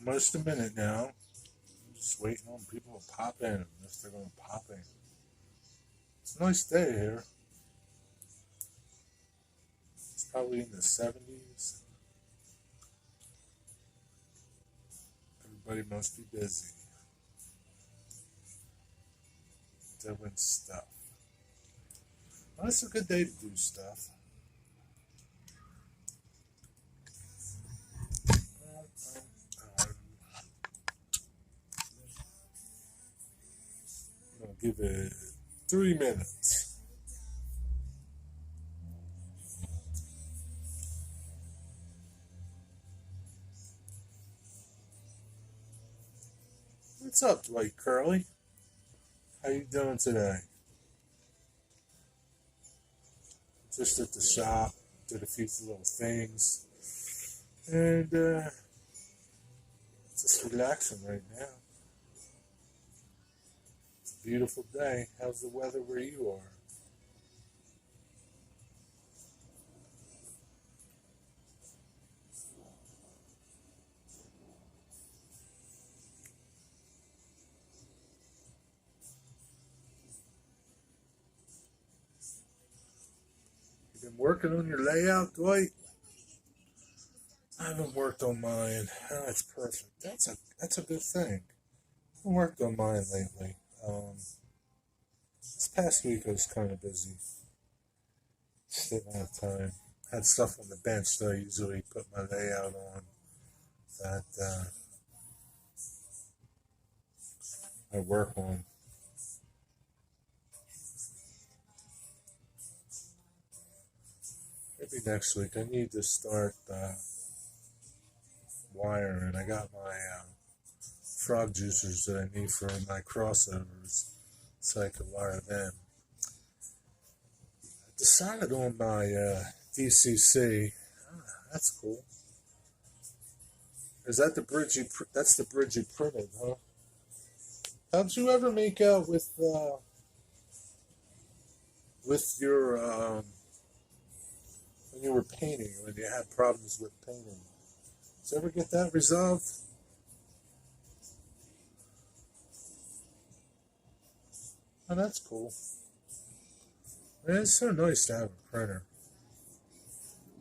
almost a minute now. I'm just waiting on people to pop in if they're going to pop in. It's a nice day here. It's probably in the 70s. Everybody must be busy doing stuff. Well, it's a good day to do stuff. I'm going to give it 3 minutes. What's up, Dwight Curley? How you doing today? Just at the shop, did a few little things, and just relaxing right now. It's a beautiful day. How's the weather where you are? You been working on your layout, Dwight? I haven't worked on mine. Oh, that's perfect. That's a good thing. I haven't worked on mine lately. This past week I was kind of busy. Just didn't have time. Had stuff on the bench that I usually put my layout on that I work on. Maybe next week I need to start wiring. I got my frog juicers that I need for my crossovers so I can wire them. I decided on my DCC. That's cool. Is that the bridge that's the bridge you printed, huh? How'd you ever make out with your when you were painting, when you had problems with painting? Did you ever get that resolved? Oh, that's cool. Man, it's so nice to have a printer.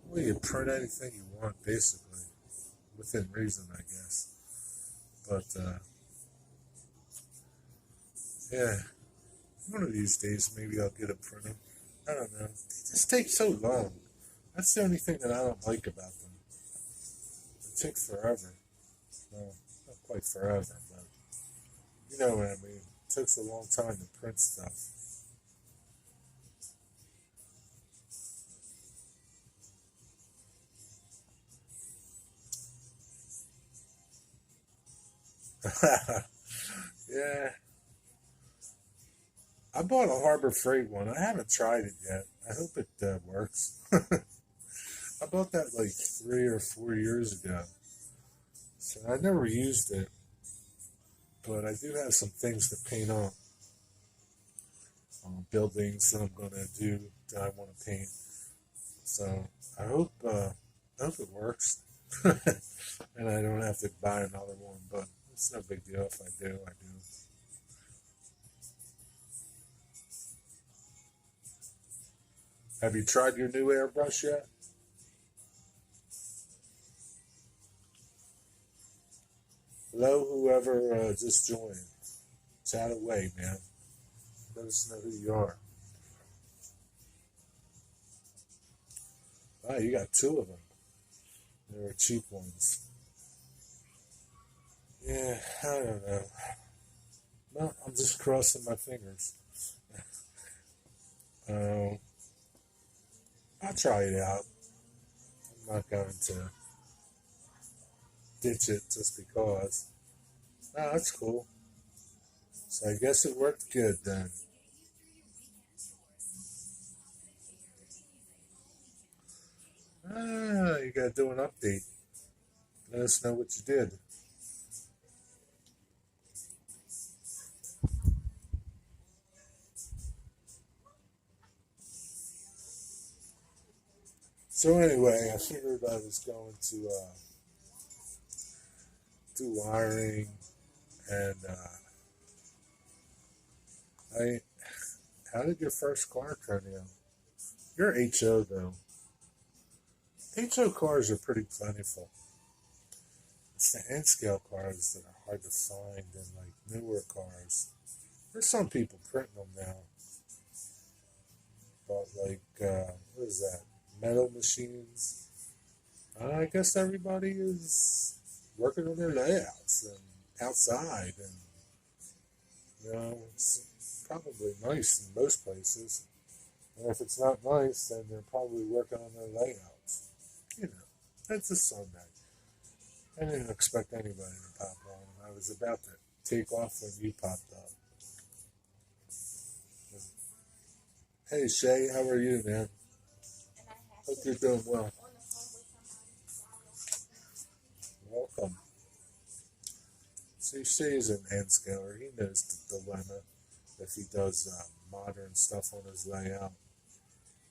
Well, you print anything you want, basically, within reason, I guess. But yeah, one of these days maybe I'll get a printer. I don't know. They just take so long. That's the only thing that I don't like about them. It takes forever. Well, not quite forever, but you know what I mean. It takes a long time to print stuff. Yeah, I bought a Harbor Freight one. I haven't tried it yet. I hope it works. I bought that like 3 or 4 years ago. So I never used it, but I do have some things to paint on buildings that I'm gonna do that I want to paint. So I hope it works, and I don't have to buy another one. But it's no big deal if I do. I do. Have you tried your new airbrush yet? Hello, whoever just joined. Chat away, man. Let us know who you are. Ah, you got two of them. They were cheap ones. Yeah, I don't know. No, I'm just crossing my fingers. Um, I'll try it out. I'm not going to ditch it just because. No, that's cool. So I guess it worked good then. Ah, you gotta do an update. Let us know what you did. So anyway, I figured I was going to do wiring, and how did your first car turn out? Your HO though. HO cars are pretty plentiful. It's the N scale cars that are hard to find in like newer cars. There's some people printing them now, but like what is that? Metal machines. I guess everybody is working on their layouts and outside, and it's probably nice in most places. And if it's not nice, then they're probably working on their layouts. It's a Sunday. I didn't expect anybody to pop on. I was about to take off when you popped up. Hey Shay, how are you, man? Hope you're doing well. Welcome. See, Shay's an N scaler. He knows the dilemma if he does modern stuff on his layout.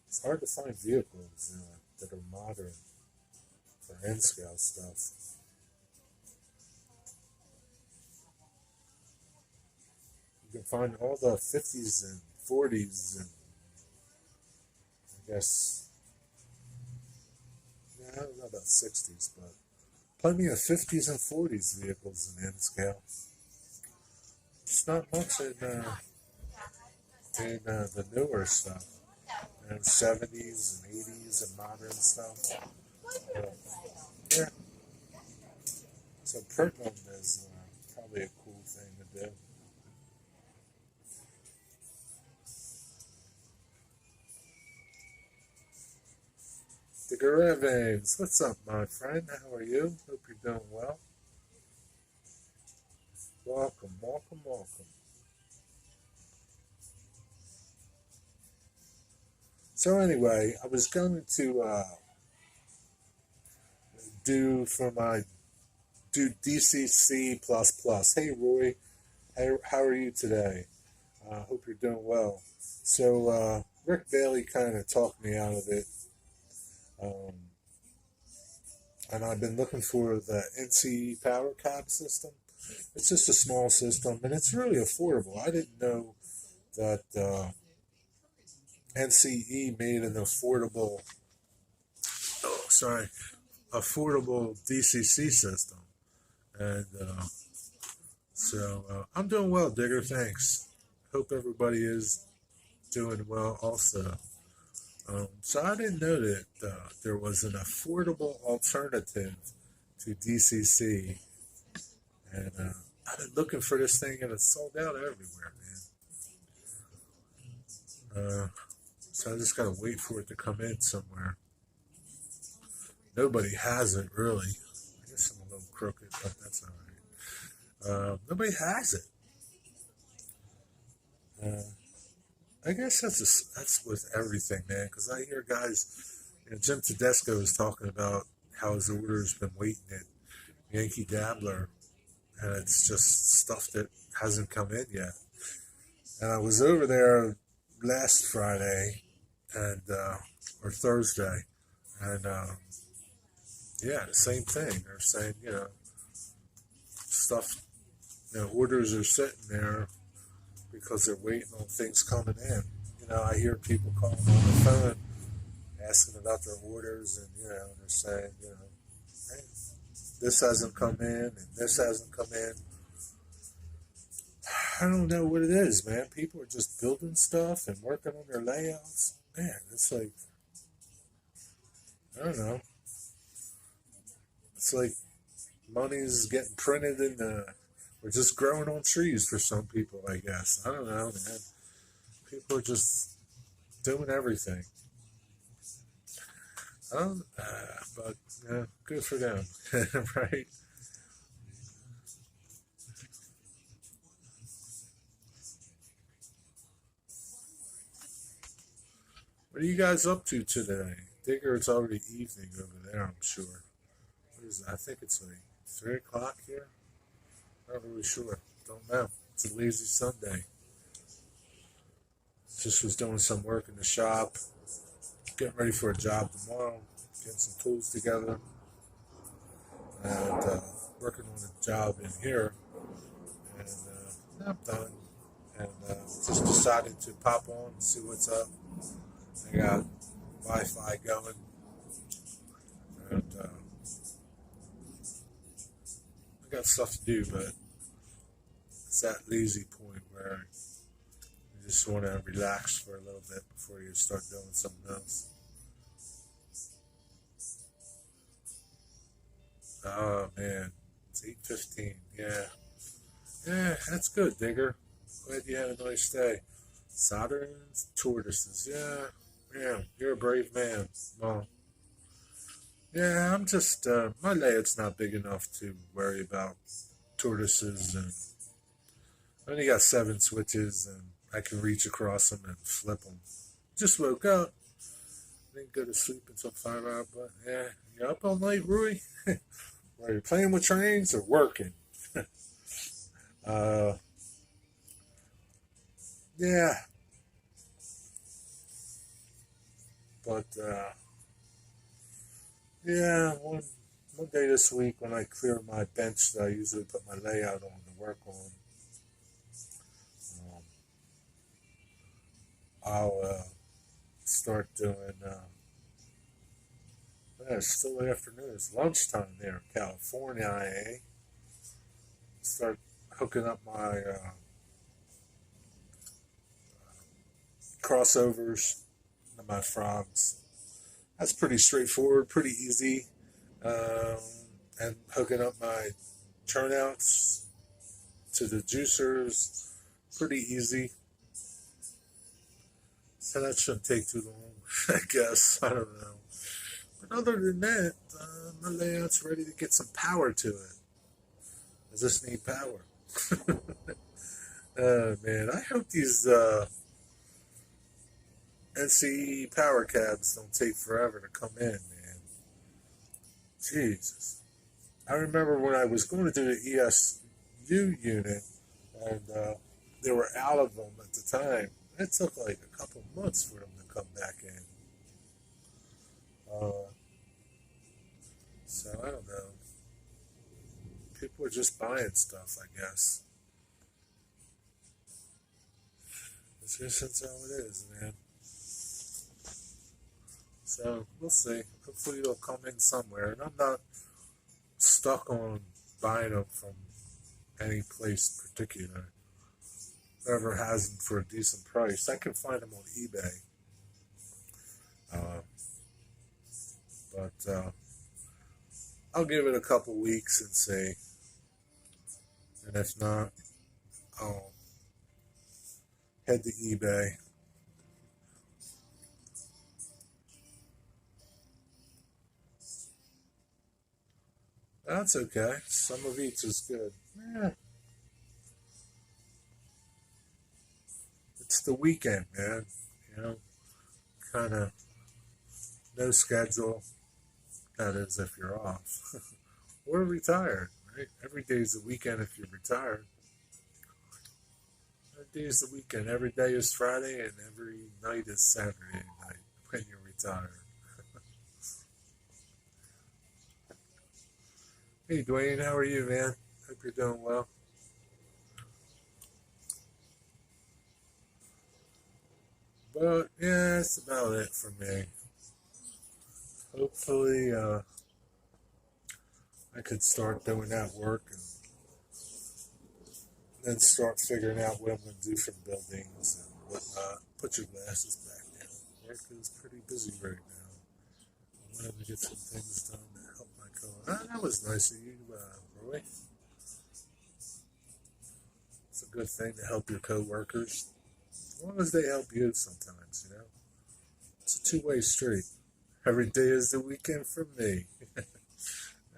It's hard to find vehicles that are modern for N scale stuff. You can find all the 50s and 40s and I guess, I don't know about 60s, but plenty of 50s and 40s vehicles in N scale. It's not much in the newer stuff. 70s and 80s and modern stuff. Yeah. So printing them is probably a cool thing to do. Digger Evans, what's up, my friend? How are you? Hope you're doing well. Welcome, welcome, welcome. So anyway, I was going to do DCC++. Hey Roy, how are you today? Hope you're doing well. So Rick Bailey kind of talked me out of it. And I've been looking for the NCE Power Cab system. It's just a small system, and it's really affordable. I didn't know that NCE made an affordable DCC system. And so I'm doing well, Digger. Thanks. Hope everybody is doing well also. So I didn't know that there was an affordable alternative to DCC. And I've been looking for this thing, and it's sold out everywhere, man. So I just got to wait for it to come in somewhere. Nobody has it, really. I guess I'm a little crooked, but that's all right. Nobody has it. I guess that's with everything, man, because I hear guys, Jim Tedesco is talking about how his order's been waiting at Yankee Dabbler, and it's just stuff that hasn't come in yet. And I was over there last Friday and or Thursday, and yeah, the same thing. They're saying, stuff, orders are sitting there because they're waiting on things coming in. I hear people calling on the phone asking about their orders, and they're saying, hey, this hasn't come in and this hasn't come in. I don't know what it is, man. People are just building stuff and working on their layouts. Man, it's like, I don't know. It's like money's getting printed we're just growing on trees for some people, I guess. I don't know, man. People are just doing everything. But good for them, right? What are you guys up to today? Digger, it's already evening over there, I'm sure. What is it? I think it's like 3 o'clock here. Not really sure. Don't know. It's a lazy Sunday. Just was doing some work in the shop. Getting ready for a job tomorrow. Getting some tools together. and working on a job in here, and I'm done. And just decided to pop on and see what's up. I got Wi-Fi going, and I got stuff to do, but it's that lazy point where you just want to relax for a little bit before you start doing something else. Oh man, it's 8:15. Yeah, that's good, Digger. Glad you had a nice day. Saturn's tortoises. Yeah, you're a brave man. Well, yeah, I'm just my layout's not big enough to worry about tortoises, and I only got 7 switches, and I can reach across them and flip them. Just woke up. Didn't go to sleep until 5 hours, but yeah, you up all night, Rui? Are you playing with trains or working? uh, yeah, but yeah, one day this week when I clear my bench that I usually put my layout on to work on, um, I'll start doing. Yeah, it's still afternoon. It's lunchtime there in California. Start hooking up my crossovers and my frogs. That's pretty straightforward, pretty easy. Um, and hooking up my turnouts to the juicers, pretty easy. So that shouldn't take too long, I guess. I don't know. But other than that, my layout's ready to get some power to it. I just need power. Man, I hope these NCE power cabs don't take forever to come in, man. Jesus. I remember when I was going to do the ESU unit, and they were out of them at the time. It took like a couple months for them to come back in. Uh, so I don't know. People are just buying stuff, I guess. It's just how it is, man. So we'll see. Hopefully they'll come in somewhere. And I'm not stuck on buying them from any place particular. Whoever has them for a decent price, I can find them on eBay. Uh, but I'll give it a couple weeks and see. And if not, I'll head to eBay. That's okay. Some of each is good. Yeah, it's the weekend, man. You know, kind of no schedule. That is, if you're off or retired, right? Every day's the weekend if you're retired. Every day is the weekend. Every day is Friday, and every night is Saturday night when you're retired. Hey, Dwayne, how are you, man? Hope you're doing well. But yeah, that's about it for me. Hopefully, I could start doing that work and then start figuring out what I'm going to do for buildings and whatnot. Put your glasses back down. Work is pretty busy right now. I wanted to get some things done to help my that was nice of you, Roy. It's a good thing to help your coworkers. As long as they help you sometimes, you know. It's a two-way street. Every day is the weekend for me.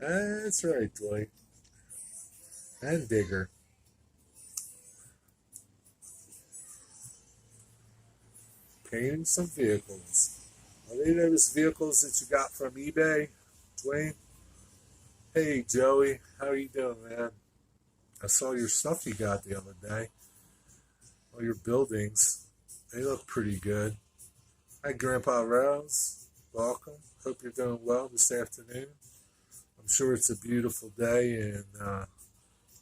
That's right, Dwight. And Digger. Painting some vehicles. Are they those vehicles that you got from eBay, Dwayne? Hey, Joey. How you doing, man? I saw your stuff you got the other day. All your buildings. They look pretty good. Hi, Grandpa Rose. Welcome. Hope you're doing well this afternoon. I'm I'm sure it's a beautiful day in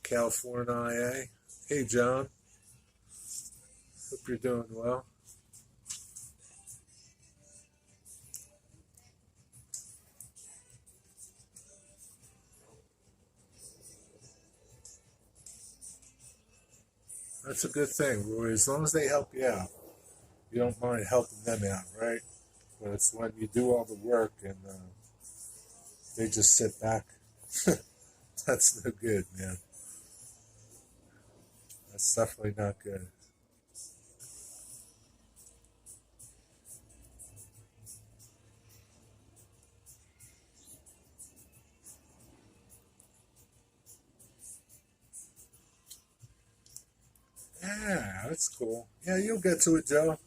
California, IA. Hey, John. Hope you're doing well. That's a good thing, Roy. As long as they help you out, you don't mind helping them out, right? But it's when you do all the work and they just sit back. That's no good, man. That's definitely not good. Yeah, that's cool. Yeah, you'll get to it, Joe.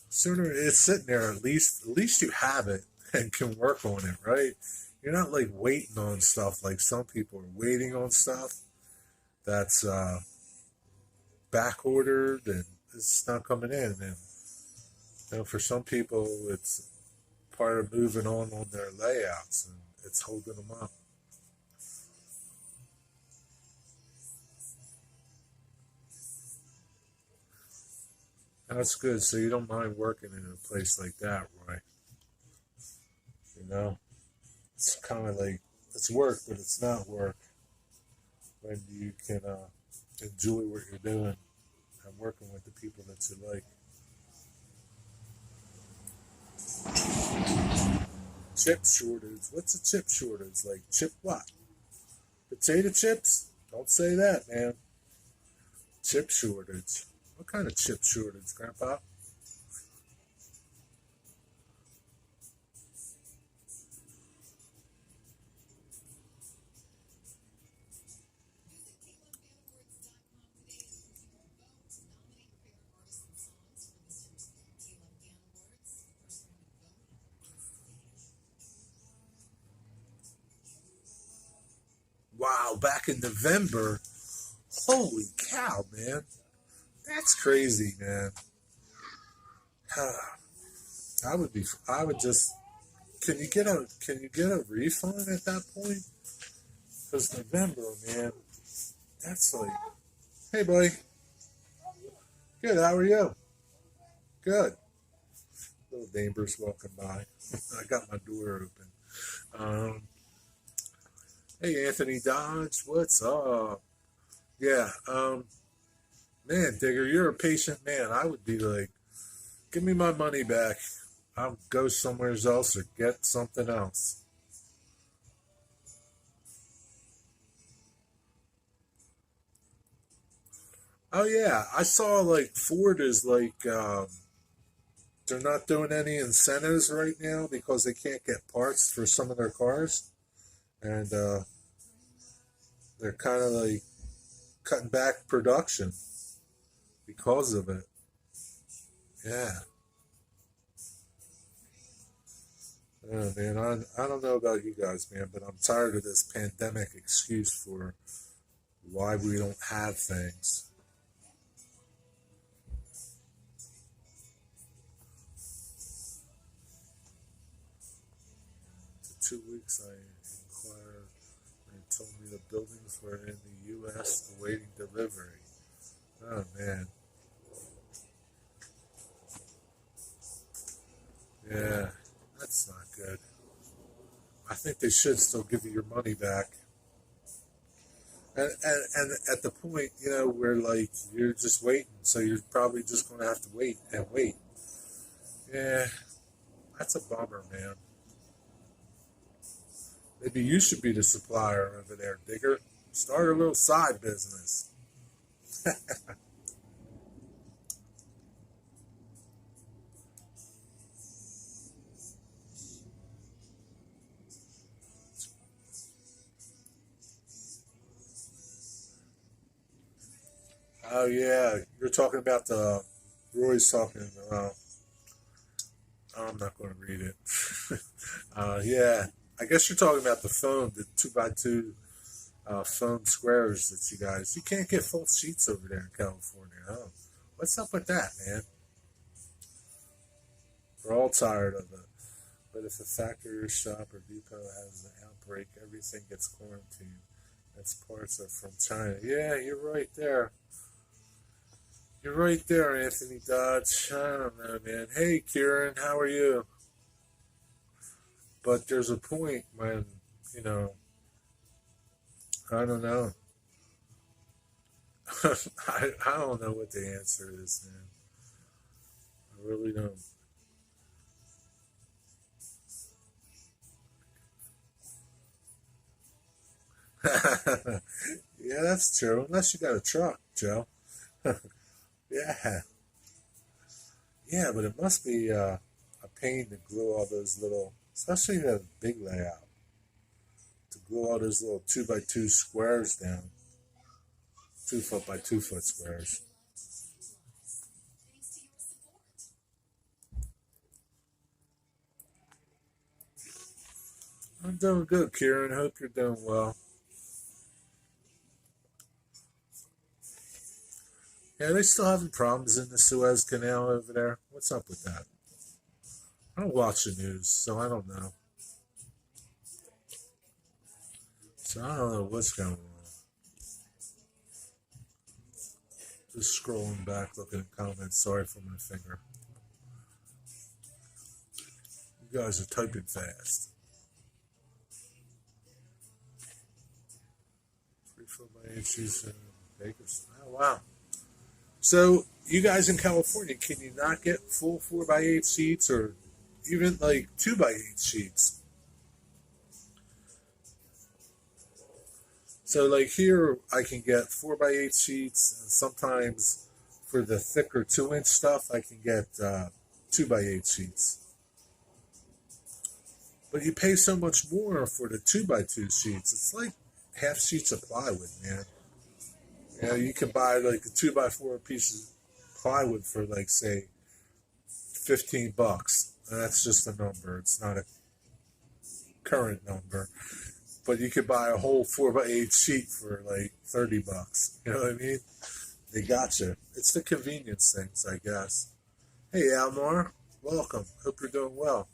Sooner it's sitting there. At least you have it and can work on it, right? You're not like waiting on stuff like some people are waiting on stuff that's back ordered and it's not coming in. And for some people, it's part of moving on their layouts and it's holding them up. That's good. So you don't mind working in a place like that, Roy? You know, it's kind of like it's work, but it's not work when you can enjoy what you're doing and working with the people that you like. Chip shortage. What's a chip shortage? Like chip what? Potato chips? Don't say that, man. Chip shortage. What kind of chip shortage, Grandpa? Wow, back in November. Holy cow, man. That's crazy, man. I would be. I would just. Can you get a refund at that point? Because November, man. That's like. Hey, buddy. Good. How are you? Good. Little neighbors walking by. I got my door open. Um, hey, Anthony Dodge. What's up? Yeah. Man, Digger, you're a patient man. I would be like, give me my money back. I'll go somewhere else or get something else. Oh yeah, I saw like Ford is like they're not doing any incentives right now because they can't get parts for some of their cars, and they're kind of like cutting back production because of it. Yeah. Man, I don't know about you guys, man, but I'm tired of this pandemic excuse for why we don't have things. For 2 weeks, I inquired, and they told me the buildings were in the U.S. awaiting delivery. Oh, man. Yeah, that's not good. I think they should still give you your money back. And at the point, where like you're just waiting, so you're probably just going to have to wait and wait. Yeah, that's a bummer, man. Maybe you should be the supplier over there, Digger. Start a little side business. Oh yeah, you're talking about the Roy's talking. I'm not going to read it. Yeah, I guess you're talking about the foam, the two by two foam squares that you guys. You can't get full sheets over there in California. Huh? What's up with that, man? We're all tired of it. But if a factory or shop or depot has an outbreak, everything gets quarantined. That's parts are from China. Yeah, you're right there. You're right there, Anthony Dodge. I don't know, man. Hey, Kieran, how are you? But there's a point when, you know, I don't know. I don't know what the answer is, man. I really don't. Yeah, that's true. Unless you got a truck, Joe. Yeah, yeah, but it must be a pain to glue all those little, especially that big layout, to glue all those little 2 by 2 squares down, 2 foot by 2 foot squares. I'm doing good, Kieran. Hope you're doing well. Yeah, they still having problems in the Suez Canal over there. What's up with that? I don't watch the news, so I don't know. So I don't know what's going on. Just scrolling back, looking at comments. Sorry for my finger. You guys are typing fast. 3 foot by 8 sheets in Vegas. Oh wow! So you guys in California, can you not get full 4 by 8 sheets or even like 2 by 8 sheets? So like here, I can get 4 by 8 sheets, and sometimes for the thicker 2 inch stuff, I can get 2 by 8 sheets. But you pay so much more for the 2 by 2 sheets. It's like half sheets of plywood, man. You know, you can buy like a 2 by 4 piece of plywood for like say $15. And that's just a number. It's not a current number. But you could buy a whole 4 by 8 sheet for like $30. You know what I mean? They got you. It's the convenience things, I guess. Hey, Almar, welcome. Hope you're doing well.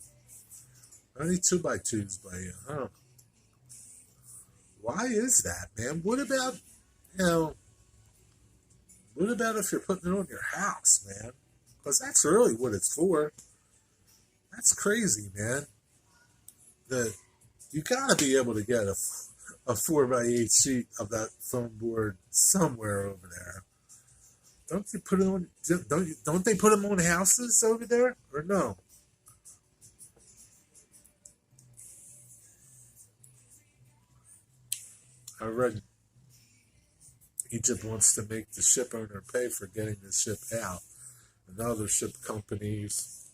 Only 2 by 2s by you, huh? Why is that, man? What about, you know, what about if you're putting it on your house, man? Because that's really what it's for. That's crazy, man. That you gotta be able to get a 4 by 8 sheet of that foam board somewhere over there. Don't you put it on? Don't they put them on houses over there or no? I read Egypt wants to make the ship owner pay for getting the ship out, and other ship companies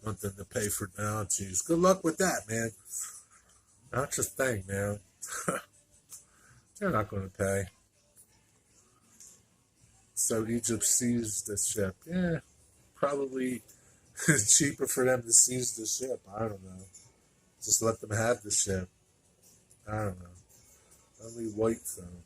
want them to pay for damages. Good luck with that, man. Not your thing, man. They're not going to pay. So Egypt seized the ship. Yeah, probably cheaper for them to seize the ship. I don't know. Just let them have the ship. I don't know. Only white phone.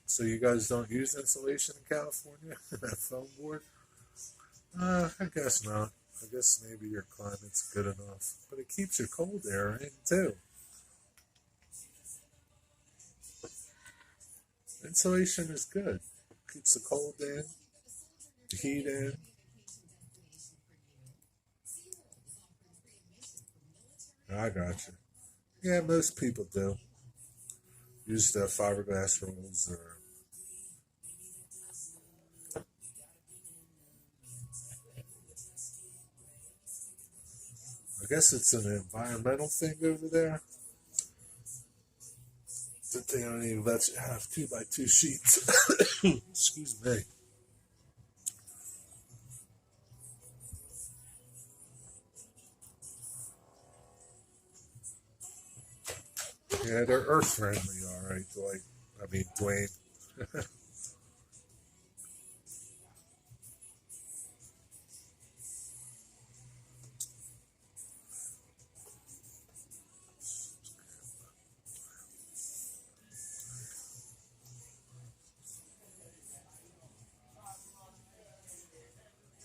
So you guys don't use insulation in California? That foam board? I guess not. I guess maybe your climate's good enough. But it keeps your cold air in too. Insulation is good. Keeps the cold in, the heat in. I got you. Yeah, most people do. Use the fiberglass rolls or I guess it's an environmental thing over there. That they don't even let you have 2 by 2 sheets. Excuse me. Yeah, they're earth friendly, all right, Dwight. I mean, Dwayne.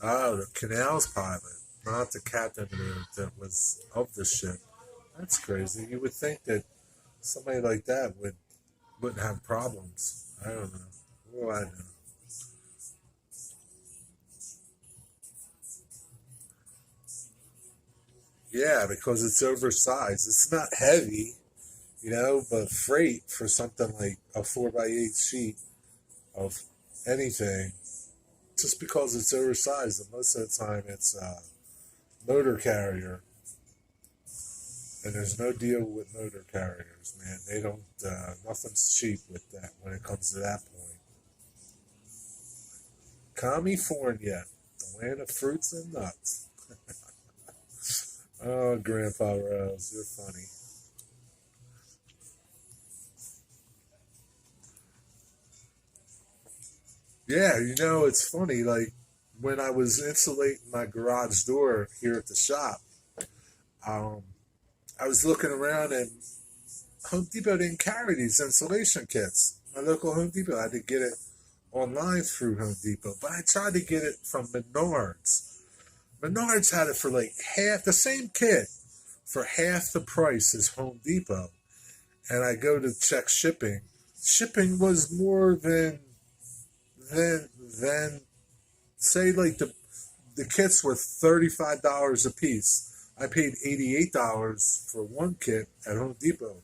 Oh, the canals pilot, not the captain that was of the ship. That's crazy. You would think that somebody like that wouldn't have problems. I don't know. What do I know? Yeah, because it's oversized. It's not heavy, but freight for something like a 4x8 sheet of anything, just because it's oversized, and most of the time it's a motor carrier, and there's no deal with motor carriers, man. They don't, nothing's cheap with that when it comes to that point. California, the land of fruits and nuts. Oh, Grandpa Rose, you're funny. Yeah, it's funny. Like when I was insulating my garage door here at the shop, um, I was looking around and Home Depot didn't carry these insulation kits. My local Home Depot, I had to get it online through Home Depot, but I tried to get it from Menards. Menards had it for like half the same kit for half the price as Home Depot. And I go to check shipping. Shipping was more than say like the kits were $35 a piece. I paid $88 for one kit at Home Depot.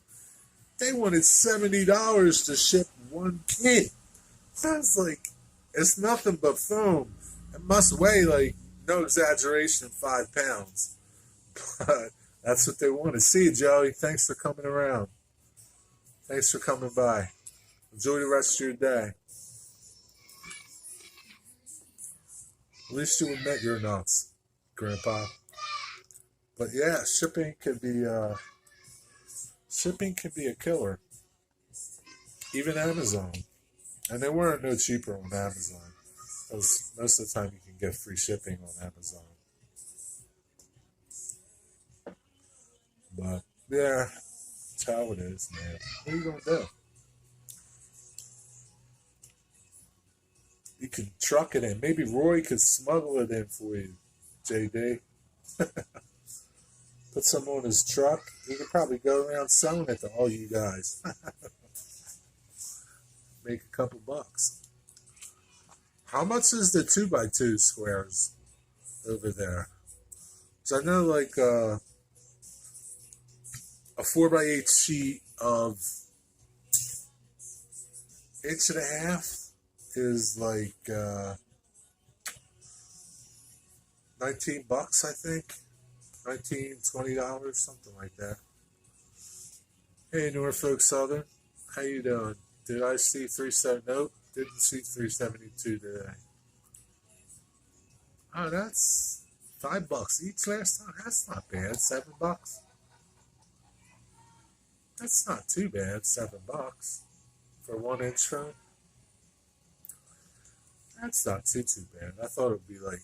They wanted $70 to ship one kit. Sounds like it's nothing but foam. It must weigh like, no exaggeration, 5 pounds. But that's what they want to see, Joey. Thanks for coming around. Thanks for coming by. Enjoy the rest of your day. At least you admit you're nuts, Grandpa. But yeah, shipping can be a killer. Even Amazon. And they weren't no cheaper on Amazon. Because most of the time you can get free shipping on Amazon. But yeah, that's how it is, man. What are you gonna do? You can truck it in. Maybe Roy could smuggle it in for you, JD. Put some on his truck. He could probably go around selling it to all you guys. Make a couple bucks. How much is the 2x2 squares over there? So I know like a 4x8 sheet of inch and a half is like $19, I think. 19, $20, something like that. Hey, Norfolk Southern, how you doing? Did I see 37? Nope, didn't see 372 today. Oh, that's $5 each last time. That's not bad. $7. That's not too bad. $7 for 1 inch phone. That's not too bad. I thought it would be like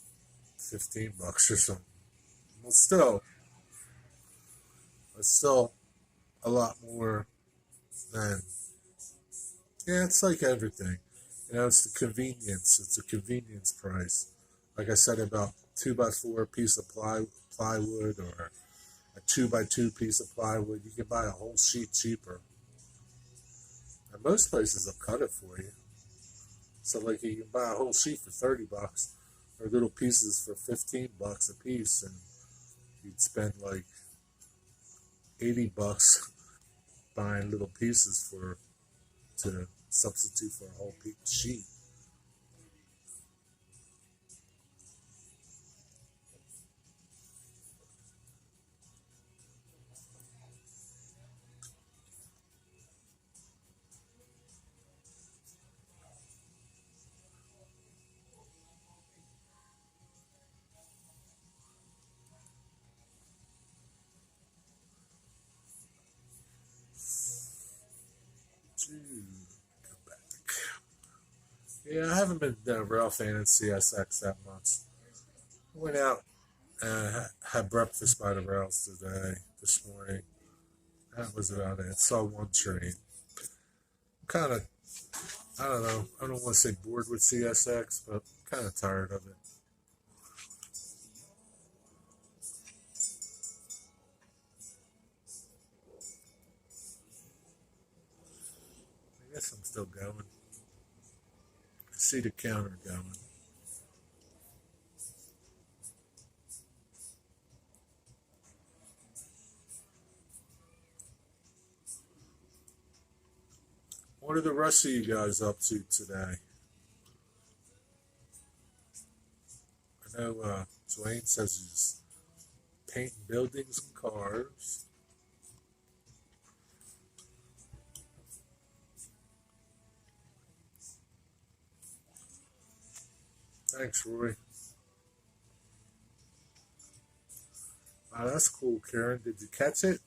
$15 or something. Well, still a lot more than. Yeah, it's like everything. It's the convenience. It's a convenience price. Like I said about 2x4 piece of plywood or a 2x2 piece of plywood, you can buy a whole sheet cheaper. And most places will cut it for you. So like you can buy a whole sheet for $30 or little pieces for $15 a piece, and you'd spend like $80 buying little pieces to substitute for a whole sheet. Come back. Yeah, I haven't been rail fan in CSX that much. I went out and had breakfast by the rails today, this morning. That was about it. Saw one train. Kind of, I don't know. I don't want to say bored with CSX, but kind of tired of it. guess I'm still going. I see the counter going. What are the rest of you guys up to today? I know Dwayne says he's painting buildings and cars. Thanks, Roy. Wow, that's cool, Karen. Did you catch it?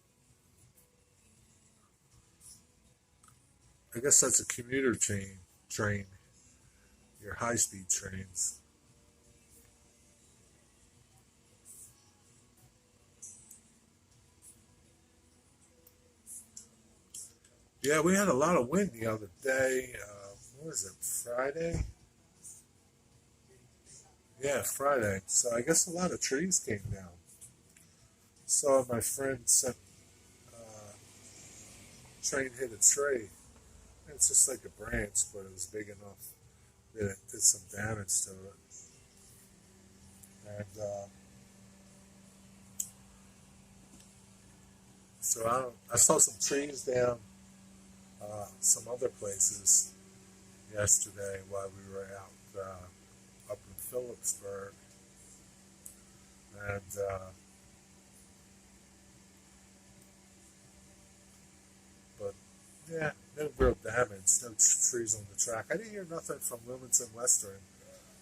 I guess that's a commuter train. Your high-speed trains. Yeah, we had a lot of wind the other day. What was it, Friday? Yeah, Friday. So I guess a lot of trees came down. Saw my friend sent train hit a tree. It's just like a branch, but it was big enough that it did some damage to it. And so I saw some trees down some other places yesterday while we were out up in Phillipsburg. And but yeah, no real damage, no trees on the track. I didn't hear nothing from Wilmington Western.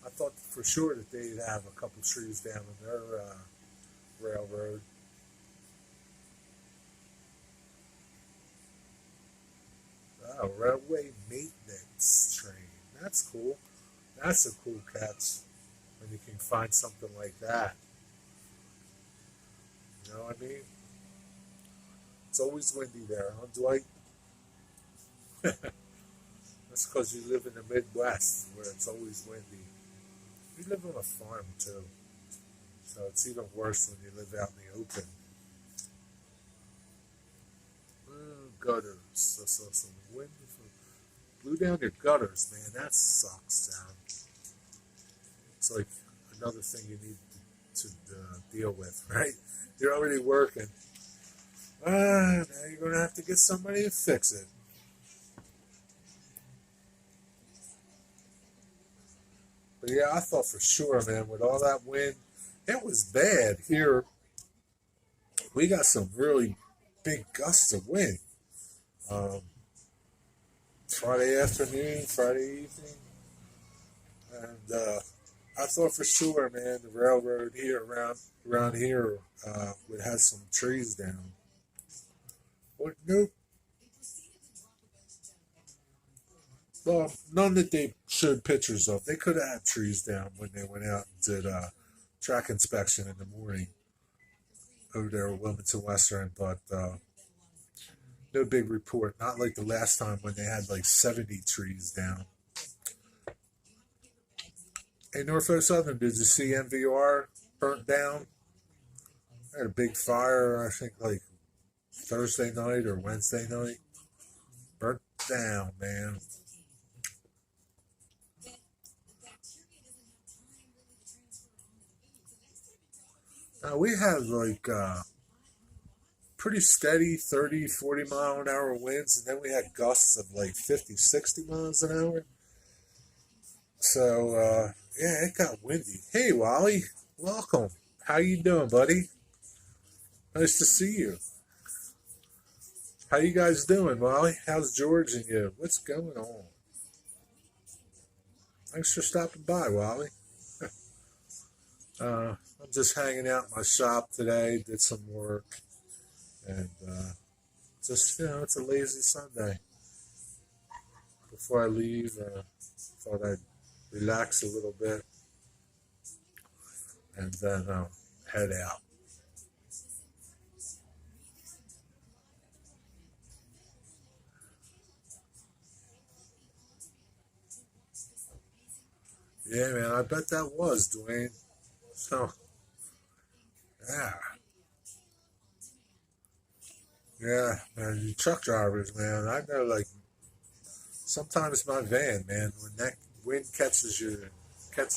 I thought for sure that they'd have a couple trees down on their railroad. Oh, railway maintenance train. That's cool. That's a cool catch when you can find something like that. You know what I mean? It's always windy there, huh, Dwight? That's because you live in the Midwest where it's always windy. We live on a farm too, so it's even worse when you live out in the open. Gutters. So some wind blew down your gutters, man. That sucks, Sam. It's like another thing you need to deal with, right? You're already working. Now you're going to have to get somebody to fix it. But yeah, I thought for sure, man, with all that wind, it was bad here. We got some really big gusts of wind. Um, Friday afternoon, Friday evening, and I thought for sure, man, the railroad here around here would have some trees down. But nope. Well, none that they showed pictures of. They could have had trees down when they went out and did track inspection in the morning over there at Wilmington Western, but no big report. Not like the last time when they had like 70 trees down. Hey, Norfolk Southern, did you see MVR burnt down? They had a big fire, I think, like Thursday night or Wednesday night. Burnt down, man. Now, we had like pretty steady 30, 40 mile an hour winds, and then we had gusts of like 50, 60 miles an hour. So, yeah, it got windy. Hey, Wally, welcome. How you doing, buddy? Nice to see you. How you guys doing, Wally? How's George and you? What's going on? Thanks for stopping by, Wally. I'm just hanging out in my shop today, did some work, and just, it's a lazy Sunday. Before I leave, thought I'd relax a little bit and then head out. Yeah, man, I bet that was, Dwayne. So, yeah. Yeah, man, you truck drivers, man. I know, like, Sometimes my van, man, when that wind catches the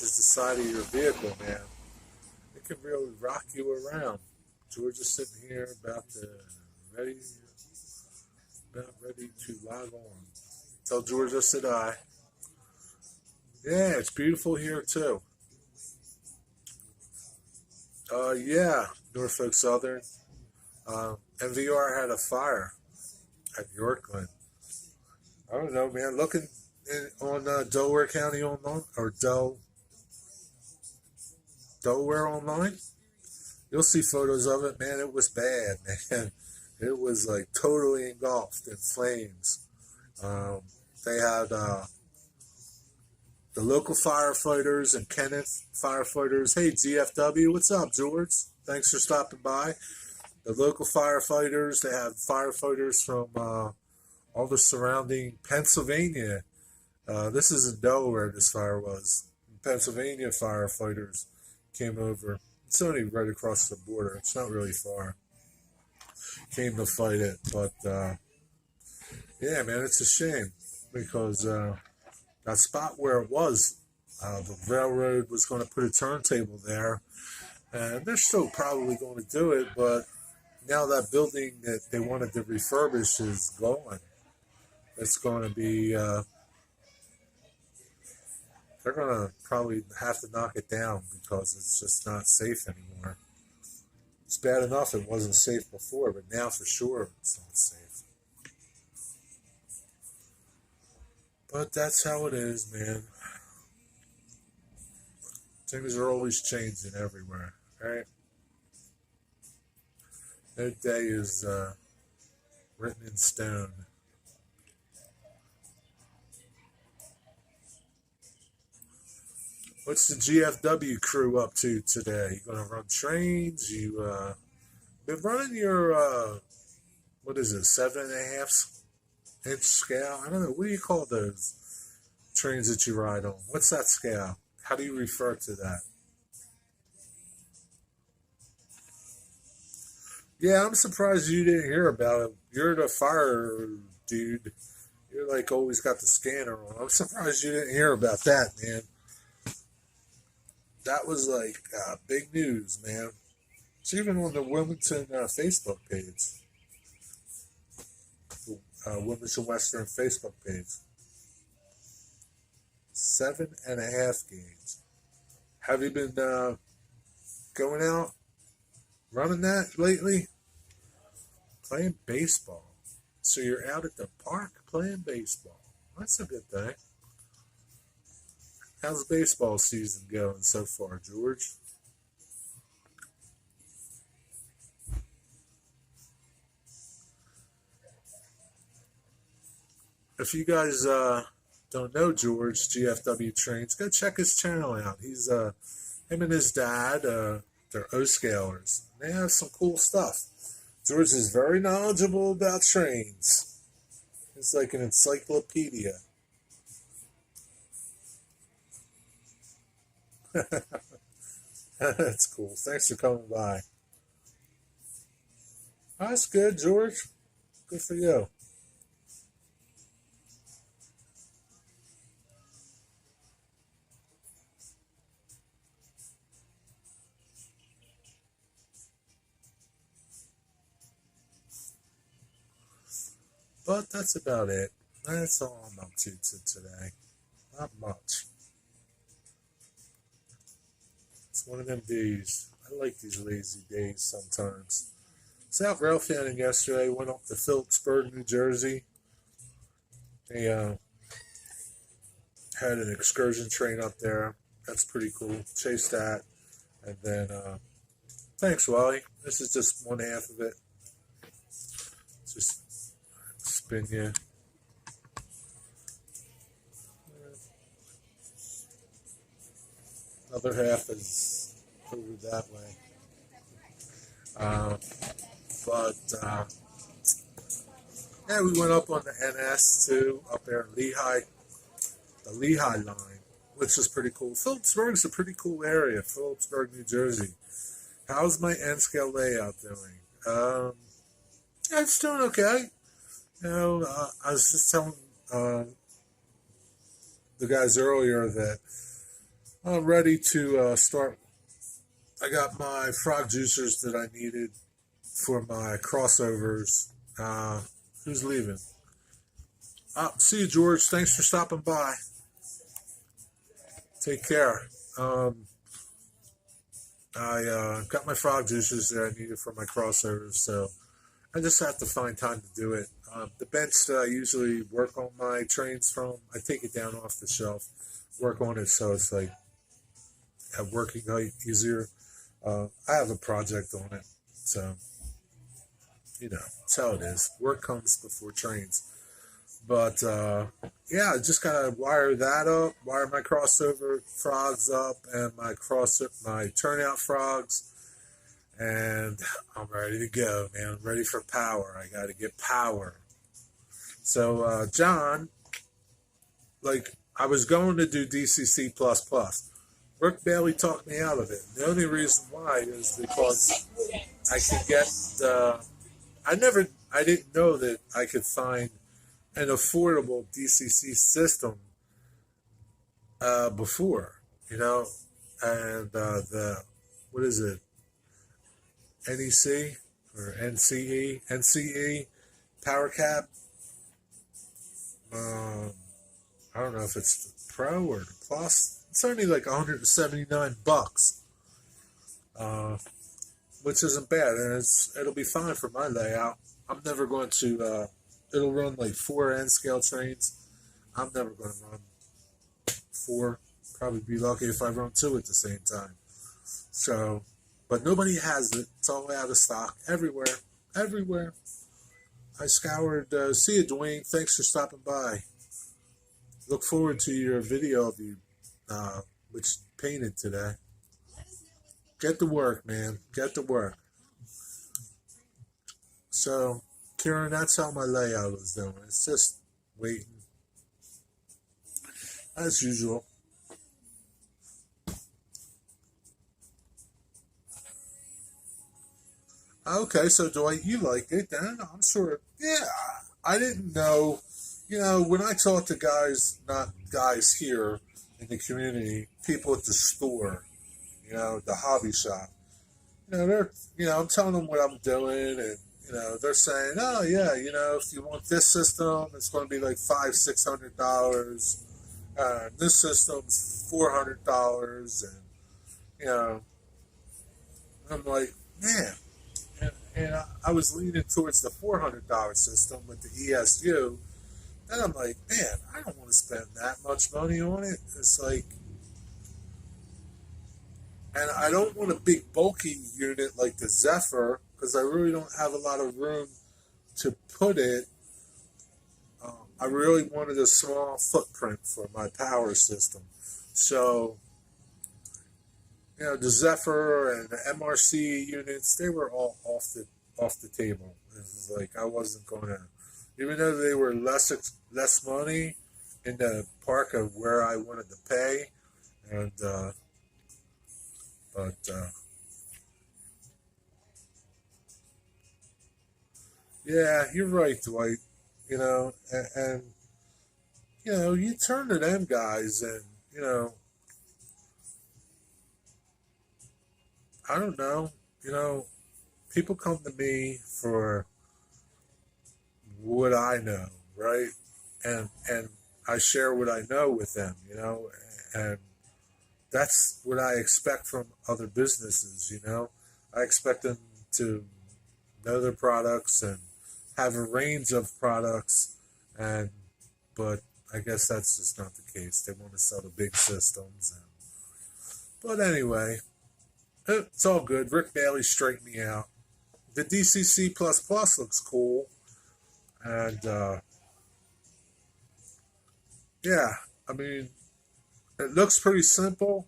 side of your vehicle, man, it can really rock you around. George is sitting here ready, about ready to log on. Tell George I said hi. Yeah, it's beautiful here too. Yeah, Norfolk Southern. NVR had a fire at Yorkland. I don't know, man. Looking on Delaware County online or Delaware online, you'll see photos of it, man. It was bad, man. It was like totally engulfed in flames. Um, they had the local firefighters and Kenneth firefighters. Hey, GFW, what's up, George? Thanks for stopping by. The local firefighters, they have firefighters from all the surrounding Pennsylvania. This is in Delaware, this fire was. Pennsylvania firefighters came over. It's only right across the border. It's not really far. Came to fight it. But, yeah, man, it's a shame because that spot where it was, the railroad was going to put a turntable there. And they're still probably going to do it, but now that building that they wanted to refurbish is gone. It's going to be, they're going to probably have to knock it down because it's just not safe anymore. It's bad enough it wasn't safe before, but now for sure it's not safe. But that's how it is, man. Things are always changing everywhere, right? No day is written in stone. What's the GFW crew up to today? You gonna run trains? You been running your what is it, 7.5 inch scale? I don't know. What do you call those trains that you ride on? What's that scale? How do you refer to that? Yeah, I'm surprised you didn't hear about it. You're the fire dude. You're like always got the scanner on. I'm surprised you didn't hear about that, man. That was like big news, man. It's even on the Wilmington Facebook page, Wilmington Western Facebook page. 7.5 games. Have you been going out running that lately? Playing baseball. So you're out at the park playing baseball. That's a good thing. How's baseball season going so far, George? If you guys don't know George GFW Trains, go check his channel out. He's him and his dad, they're O-scalers. They have some cool stuff. George is very knowledgeable about trains. He's like an encyclopedia. That's cool. Thanks for coming by. Oh, that's good, George. Good for you. But that's about it. That's all I'm up to today. Not much. It's one of them days. I like these lazy days sometimes. I was out rail fanning yesterday. Went up to Phillipsburg, New Jersey. They had an excursion train up there. That's pretty cool. Chased that. And then, thanks, Wally. This is just one half of it. Just spin you. Other half is over that way. Uh, but yeah, we went up on the NS too, up there in Lehigh, the Lehigh line, which is pretty cool. Phillipsburg's a pretty cool area, Phillipsburg, New Jersey. How's my N scale layout doing? Yeah, it's doing okay. You know, I was just telling the guys earlier that I'm ready to start. I got my frog juicers that I needed for my crossovers. Who's leaving? See you, George. Thanks for stopping by. Take care. I got my frog juicers that I needed for my crossovers, so I just have to find time to do it. The bench that I usually work on my trains from, I take it down off the shelf, work on it so it's like at working height easier. I have a project on it, so that's how it is. Work comes before trains. But yeah, I just gotta wire that up, wire my crossover frogs up, and my turnout frogs, and I'm ready to go, man. I'm ready for power. I gotta get power. So John, I was going to do DCC++. Rick Bailey talked me out of it. The only reason why is because I could get I didn't know that I could find an affordable DCC system before, and what is it, NEC or NCE power cap. I don't know if it's the Pro or the Plus. It's only like $179, which isn't bad, and it'll be fine for my layout. I'm never going to. It'll run like 4 N scale trains. I'm never going to run 4. Probably be lucky if I run 2 at the same time. So, but nobody has it. It's all out of stock everywhere. Everywhere. I scoured. See you, Dwayne. Thanks for stopping by. Look forward to your video of you, which painted today. Get to work, man. Get to work. So, Kieran, that's how my layout is doing. It's just waiting. As usual. Okay, so Dwight, you like it then? I'm sure. Yeah, I didn't know. When I talk to guys, not guys here in the community, people at the store, the hobby shop, they're, I'm telling them what I'm doing, and they're saying, oh yeah, if you want this system, it's going to be like $500-600. This system's $400, and I'm like, man, and I was leaning towards the $400 system with the ESU, and I'm like, man, I don't want to spend that much money on it. It's like, and I don't want a big bulky unit like the Zephyr, because I really don't have a lot of room to put it. I really wanted a small footprint for my power system. So, the Zephyr and the MRC units, they were all off the table. It was like I wasn't going to, even though they were less money in the park of where I wanted to pay, and but yeah, you're right, Dwight. And you turn to them guys, and I don't know, people come to me for what I know, right? And I share what I know with them, and that's what I expect from other businesses, I expect them to know their products and have a range of products, but I guess that's just not the case. They want to sell the big systems, but anyway, it's all good. Rick Bailey straightened me out. The DCC++ looks cool, and yeah, I mean, it looks pretty simple,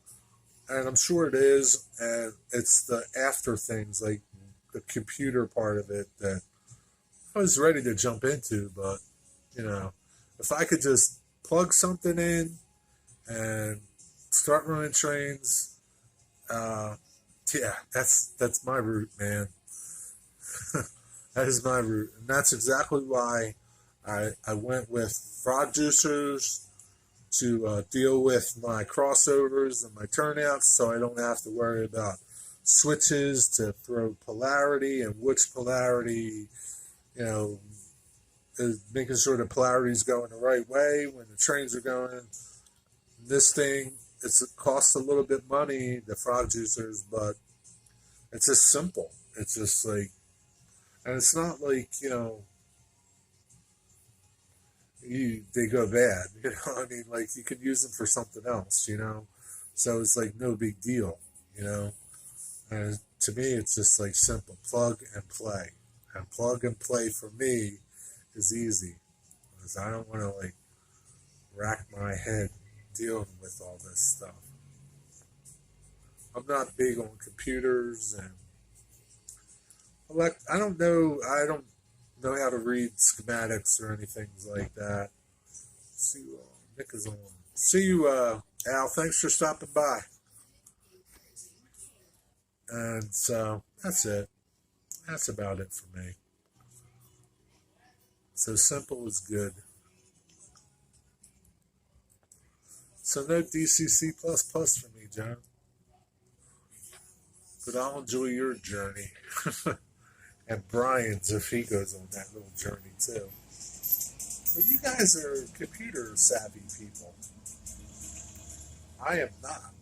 and I'm sure it is, and it's the after things, like the computer part of it, that I was ready to jump into, but, if I could just plug something in and start running trains, yeah, that's my route, man. That is my route, and that's exactly why I went with frog juicers, deal with my crossovers and my turnouts, so I don't have to worry about switches to throw polarity and which polarity, you know, is making sure the polarity is going the right way when the trains are going. This thing, it costs a little bit money, the frog juicers, but it's just simple. It's just like, and it's not like, they go bad. I mean, like you could use them for something else. So it's like no big deal. And to me, it's just like simple plug and play. And plug and play for me is easy because I don't want to like rack my head dealing with all this stuff. I'm not big on computers and I don't know how to read schematics or anything like that. See you, Nick is on. See you, Al. Thanks for stopping by. And so that's it. That's about it for me. So simple is good. So no DCC++ for me, John. But I'll enjoy your journey. And Brian's if he goes on that little journey too. Well, you guys are computer savvy people. I am not.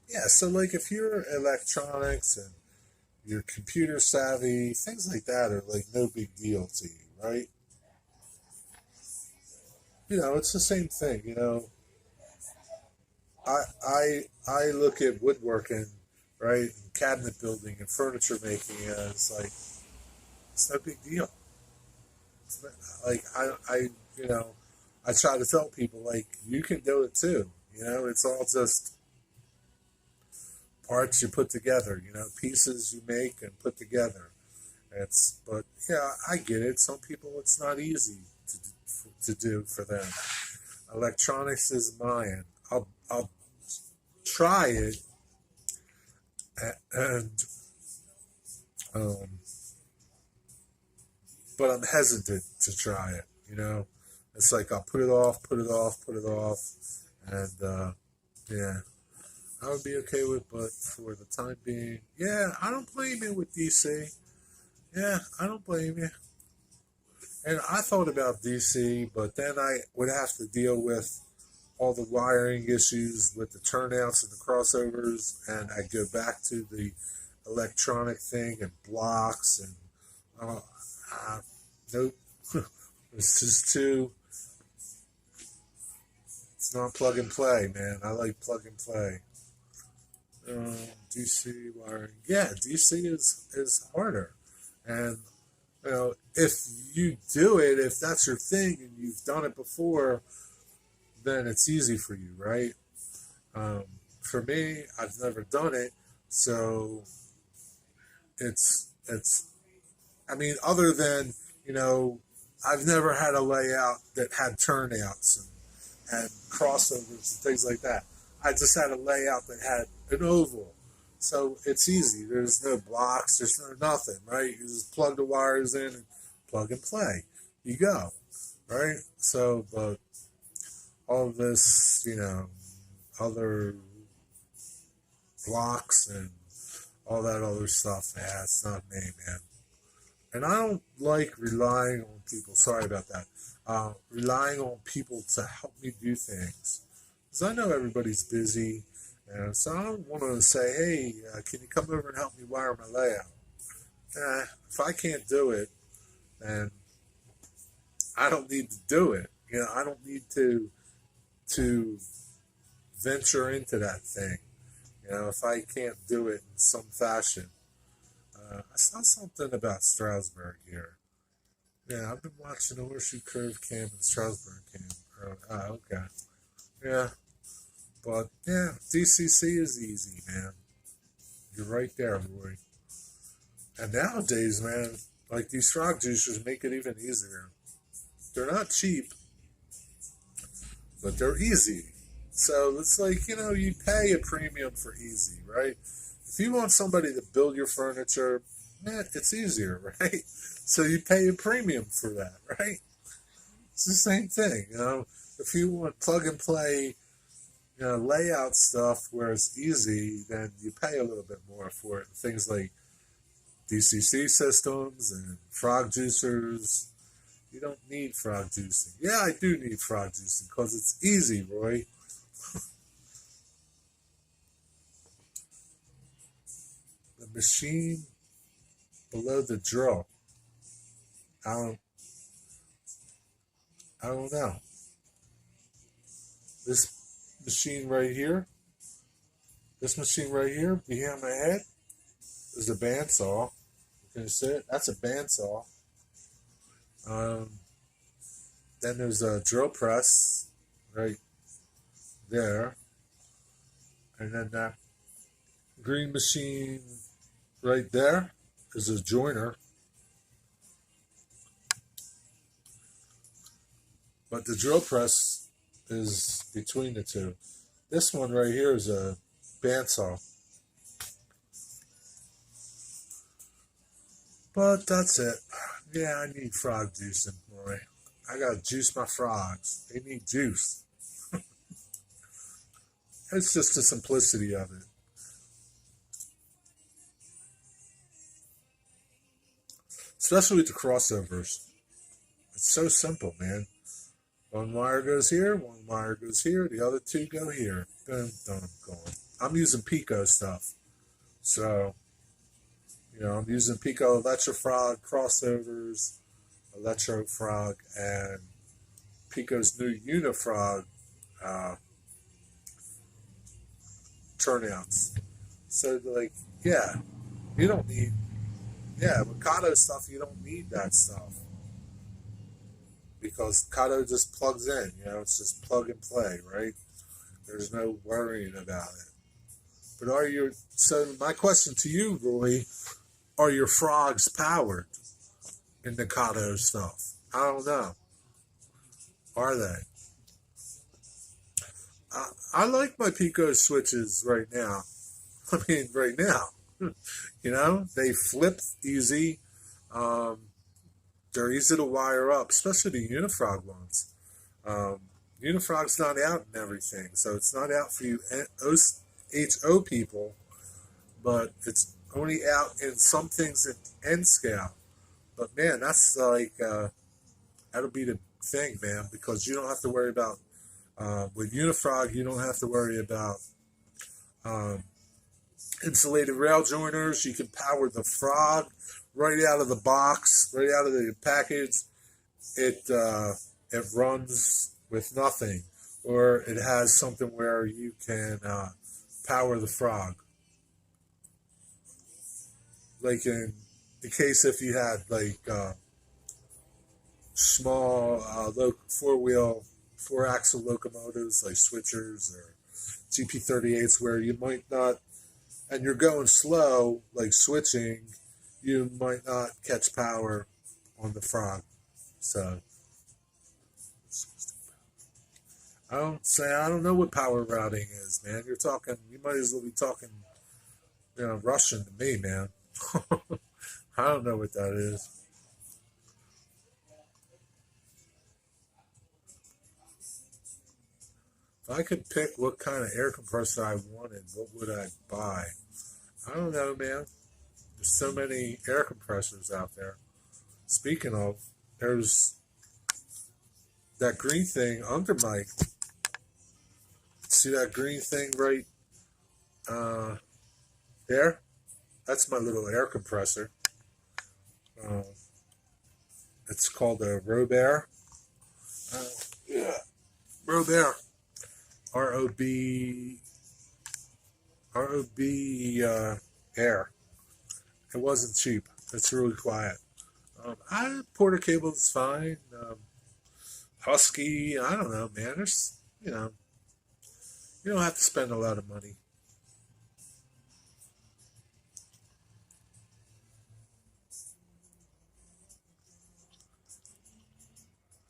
Yeah, so like if you're electronics and you're computer savvy, things like that are like no big deal to you, right? It's the same thing. I look at woodworking, right, and cabinet building and furniture making as like it's no big deal. It's not, like I try to tell people like you can do it too. It's all just parts you put together. Pieces you make and put together. But yeah, I get it. Some people it's not easy to do for them. Electronics is mine. I'll try it and but I'm hesitant to try it. It's like I'll put it off, and yeah, I would be okay with, but for the time being, yeah, I don't blame you with DC. Yeah, I don't blame you. And I thought about DC, but then I would have to deal with all the wiring issues with the turnouts and the crossovers, and I go back to the electronic thing and blocks and nope, it's just too. It's not plug and play, man. I like plug and play. DC wiring, yeah, DC is harder, and if you do it, if that's your thing and you've done it before, then it's easy for you, right? For me, I've never done it, so it's. I mean, other than I've never had a layout that had turnouts and crossovers and things like that. I just had a layout that had an oval, so it's easy. There's no blocks, there's no nothing, right? You just plug the wires in and plug and play. You go, right? So, but all this, other blocks and all that other stuff, yeah, it's not me, man. And I don't like relying on people. Sorry about that. Relying on people to help me do things. Because I know everybody's busy. And so I don't want to say, hey, can you come over and help me wire my layout? If I can't do it, then I don't need to do it. I don't need to venture into that thing. If I can't do it in some fashion. I saw something about Strasbourg here. Yeah, I've been watching the Horseshoe Curve camp and Strasbourg camp. Okay. Yeah. But, yeah, DCC is easy, man. You're right there, Roy. And nowadays, man, like these frog juicers make it even easier. They're not cheap, but they're easy. So it's like, you pay a premium for easy, right? If you want somebody to build your furniture, it's easier, right? So you pay a premium for that, right? It's the same thing, you know. If you want plug and play, you know, layout stuff where it's easy, then you pay a little bit more for it. Things like DCC systems and frog juicers. You don't need frog juicing. Yeah, I do need frog juicing because it's easy, Roy. The machine below the drill. I don't, I don't know. This machine right here, this machine right here behind my head is a bandsaw. You can see it? That's a bandsaw. Um, then there's a drill press right there. And then that green machine right there is a joiner. But the drill press is between the two. This one right here is a bandsaw. But that's it. Yeah, I need frog juicing, boy. I gotta juice my frogs. They need juice. It's just the simplicity of it. Especially with the crossovers. It's so simple, man. One wire goes here, one wire goes here, the other two go here. Boom, done, gone. I'm using Pico stuff. So, you know, I'm using Pico Electrofrog crossovers, Electrofrog, and Pico's new Unifrog turnouts. So, like, yeah, you don't need, yeah, with Kato stuff, you don't need that stuff. Because Kato just plugs in, you know, it's just plug and play, right? There's no worrying about it. But so my question to you, Roy, are your frogs powered in the Kato stuff? I don't know. Are they? I like my Pico switches right now. I mean, right now. You know, they flip easy. They're easy to wire up, especially the Unifrog ones. Unifrog's not out and everything, so it's not out for you HO people, but it's only out in some things in N scale. But man, that's like, that'll be the thing, man, because you don't have to worry about, with Unifrog, you don't have to worry about um, insulated rail joiners. You can power the frog right out of the box, right out of the package. It runs with nothing, or it has something where you can power the frog. Like in the case if you had like small four-axle locomotives like switchers or GP38s, where you might not, and you're going slow, like switching, you might not catch power on the frog. So I don't know what power routing is, man. You might as well be talking, you know, Russian to me, man. I don't know what that is. If I could pick what kind of air compressor I wanted, what would I buy? I don't know, man. There's so many air compressors out there. Speaking of, there's that green thing under my. See that green thing right there? That's my little air compressor. Uh, it's called a Robert. Yeah, Robert. ROB. Air. It wasn't cheap. It's really quiet. Porter cable is fine. Husky, I don't know, man. There's, you know, you don't have to spend a lot of money.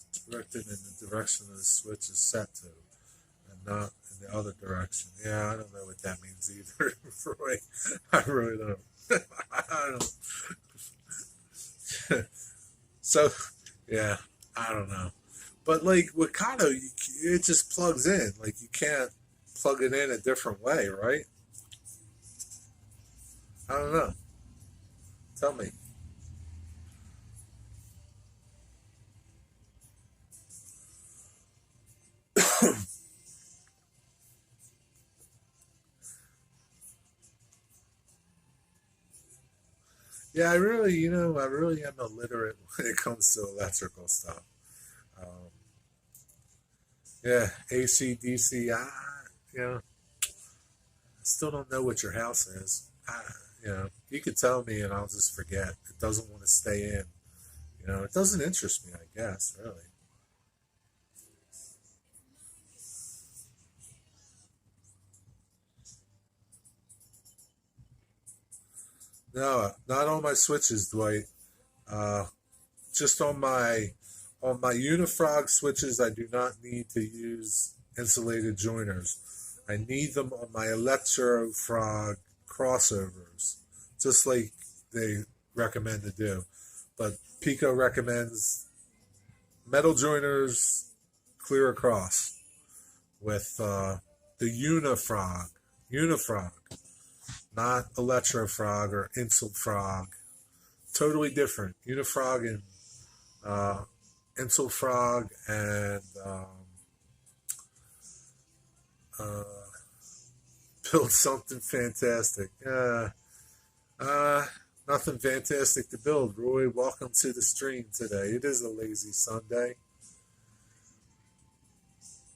It's directed in the direction the switch is set to, and not in the other direction. Yeah, I don't know what that means either, Roy. I really don't. I don't. So, yeah, I don't know. But like with Kato, it just plugs in. Like you can't plug it in a different way, right? I don't know. Tell me. Yeah, I really am illiterate when it comes to electrical stuff. Um, yeah, AC, DC. You know, I still don't know what your house is. You could tell me and I'll just forget. It doesn't want to stay in. It doesn't interest me, I guess, really. No, not on my switches, Dwight. Uh, just on my Unifrog switches, I do not need to use insulated joiners. I need them on my Electrofrog crossovers, just like they recommend to do. But Pico recommends metal joiners clear across with the Unifrog, not Electrofrog or Insulfrog. Totally different. Unifrog and uh, Insulfrog and uh, build something fantastic. Uh, Nothing fantastic to build. Roy, welcome to the stream today. It is a lazy Sunday.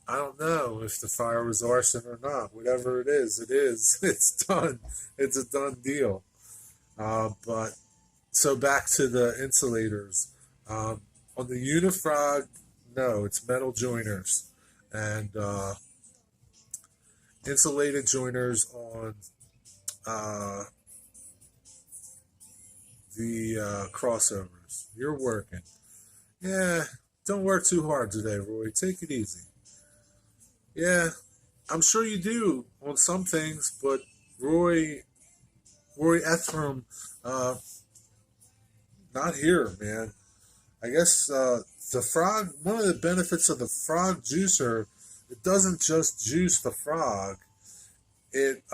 I don't know if the fire was arson or not. Whatever it is, it is. It's done. It's a done deal. But so back to the insulators. Um, on the Unifrog, no, it's metal joiners and insulated joiners on uh, the crossovers. You're working. Yeah, don't work too hard today, Roy. Take it easy. Yeah, I'm sure you do on some things, but Roy Roy Etheram, uh, not here, man. I guess the frog. One of the benefits of the frog juicer, it doesn't just juice the frog. It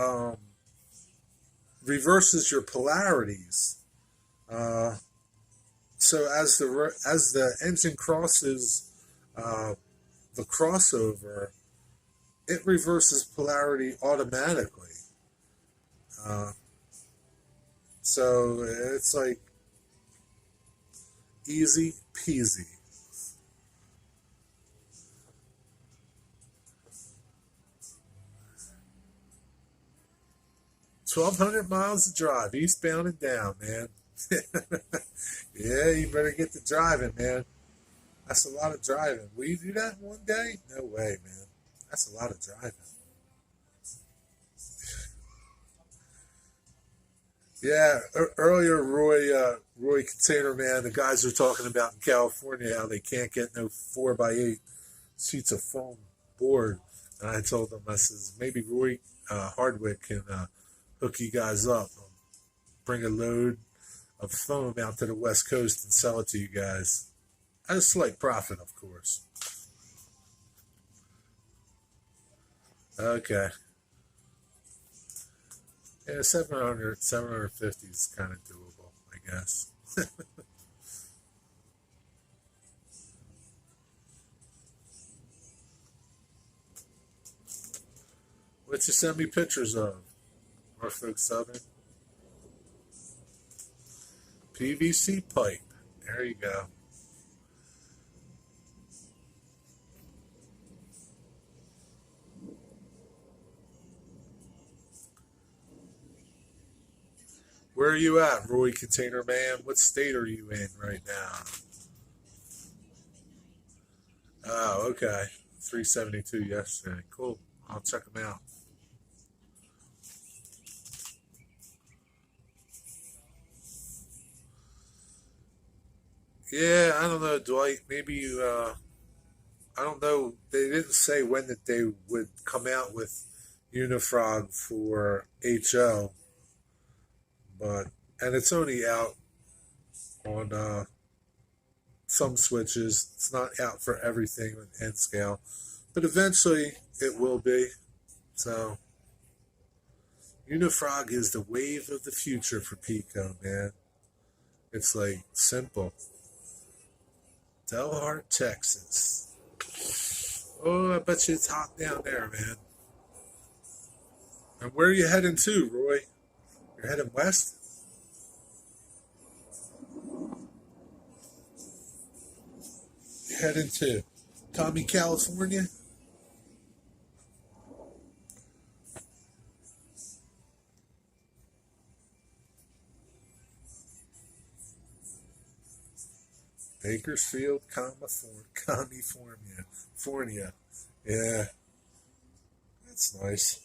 reverses your polarities. Uh, so as the engine crosses uh, the crossover, it reverses polarity automatically. Uh, so it's like easy peasy. 1,200 miles to drive, eastbound and down, man. Yeah, you better get to driving, man. That's a lot of driving. Will you do that in one day? No way, man. That's a lot of driving. Yeah, earlier Roy Container Man, the guys were talking about in California how they can't get no 4x8 sheets of foam board, and I told them, I says maybe Roy Hardwick can hook you guys up, bring a load of foam out to the West Coast and sell it to you guys at a slight profit, of course. Okay, yeah, 750 is kind of doable, I guess. What you send me pictures of? Norfolk Southern PVC pipe. There you go. Where are you at, Roy Container Man? What state are you in right now? Oh, okay. 372 yesterday. Cool. I'll check them out. Yeah, I don't know, Dwight. Maybe you, I don't know. They didn't say when that they would come out with Unifrog for HO, but, and it's only out on some switches. It's not out for everything with N scale, but eventually it will be. So Unifrog is the wave of the future for Pico, man. It's like simple. Delhart, Texas. Oh, I bet you it's hot down there, man. And where are you heading to, Roy? You're heading west? You're heading to Tommy, California? Bakersfield, California. Yeah, that's nice,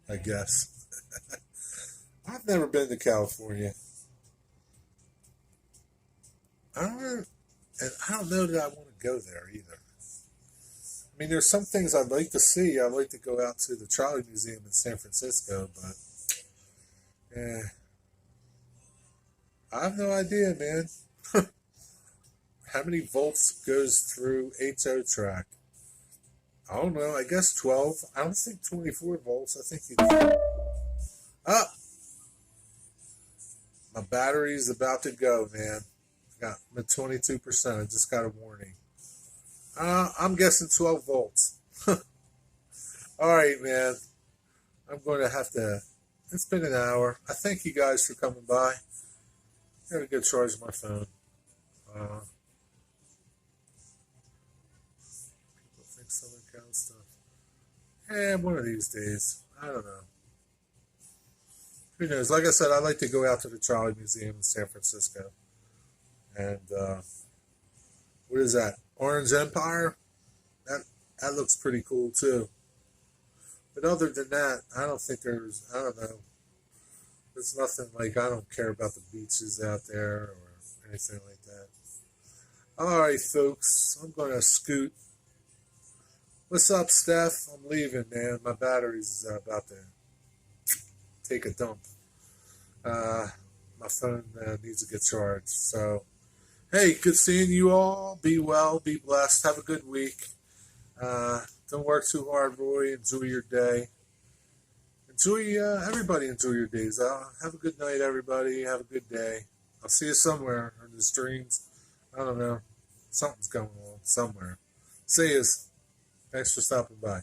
I guess. I've never been to California. I don't, and I don't know that I want to go there either. I mean, there's some things I'd like to see. I'd like to go out to the Trolley Museum in San Francisco, but yeah, I have no idea, man. How many volts goes through HO track? I don't know. I guess 12. I don't think 24 volts. I think you. Ah, my battery's about to go, man. Got I'm at 22%. I just got a warning. I'm guessing 12 volts. All right, man. I'm going to have to. It's been an hour. I thank you guys for coming by. I gotta go charge my phone. Uh, People think Southern Cal stuff. One of these days. I don't know. Who knows? Like I said, I'd like to go out to the Trolley Museum in San Francisco. And what is that? Orange Empire? That looks pretty cool too. But other than that, I don't think there's. I don't know. There's nothing like I don't care about the beaches out there or anything like that. All right, folks. I'm gonna scoot. What's up, Steph? I'm leaving, man. My battery's about to take a dump. My phone needs to get charged. So, hey, good seeing you all. Be well, be blessed. Have a good week. Don't work too hard, Roy. Enjoy your day. Everybody enjoy your days. Have a good night, everybody. Have a good day. I'll see you somewhere in the streams. I don't know. Something's going on somewhere. See you. Thanks for stopping by.